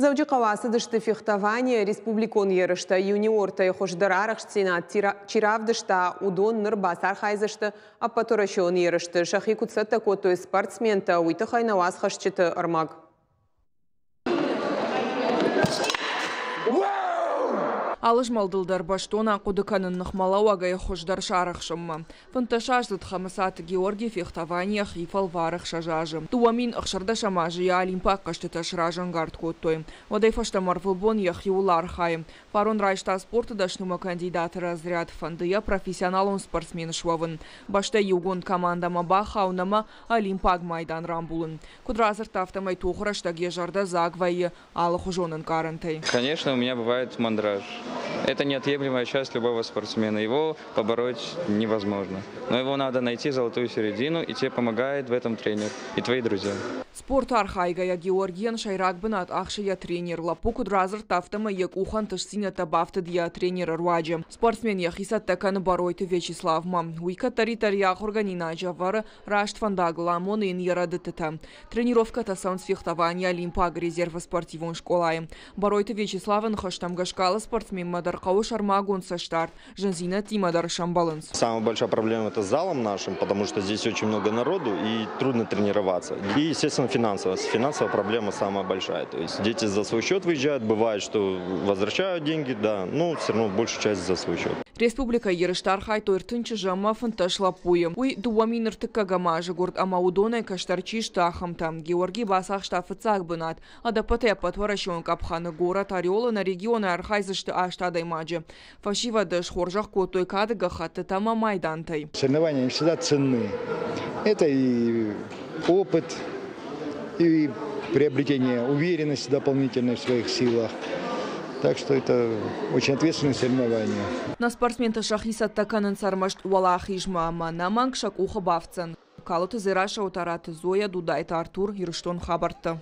Завжди кавасы дышты фехтование республикон ерышта юниорта и хождарарахштина чиравдышта удон нырбасар хайзышты аппаторашон ерышты шахи куцата котой спортсмента уйты хайнавас хашчыты армаг. Алыш малдылдар баштона кудыканын нахмалауагая хождар шарахшымма. Фанташаждыт хамасат Георгий фехтованиях и фалварах шажажым. Туамин ахшарда шамажи я олимпак каштыта шражан гард коттой. Водай фашта марфылбон яхиулар хайм. Парон райшта спорта дашнума кандидаты разряд фандыя профессионалон спортсмен швавын. Башта югон команда маба хаунама олимпак майдан рамбулын. Кудразар тафтамай тухрашта гежарда загвайы алахужонын карантай. Конечно, у меня бывает мандраж. Это неотъемлемая часть любого спортсмена. Его побороть невозможно. Но его надо найти золотую середину, и тебе помогает в этом тренер и твои друзья. Спорт архайгая Георгиен шайракбынат ахшия тренер. Лапуку дразер тафтама як ухан ташсина табафты дия тренер руаджи. Спортсмен яхисат таканы баройты Вячеслав Мам. Уйка таритарьях органина джавара рашт фандагла монын ярадытыта. Тренировка тасан с фехтования олимпаг резерва спортивон школаем. Баройты Вячеславын хаштамга шкала спортсмен мадар кауш армагун со старт. Жензина тимадар шамбаланс. Самая большая проблема это с залом нашим, потому что здесь очень много народу и трудно тренироваться. И, естественно, финансовая проблема самая большая. То есть дети за свой счет выезжают, бывает, что возвращают деньги, да, но все равно большую часть за свой счет. Республика Ерыштар хайтой ртынчы жама фанташ лапуем. Уй дуаминер тыккагамажы горд амаудоной каштарчи штахамтам. Георгий басах штафыцак бынат. Адапате потворащен капханы город Орёла на регионы архайзышты аштадай маджи. Фашива дыш хоржах котой кадыга хатты тама майдантай. Соревнования всегда ценны. Это и опыт, и приобретение уверенности дополнительной в своих силах. Так что это очень ответственные соревнования. На спортсмента шахисат таканын сармашт уалахижма манаманг шак ухабавцан. Калыты зираша утараты Зоя Дудайта Артур Ерштон хабарты.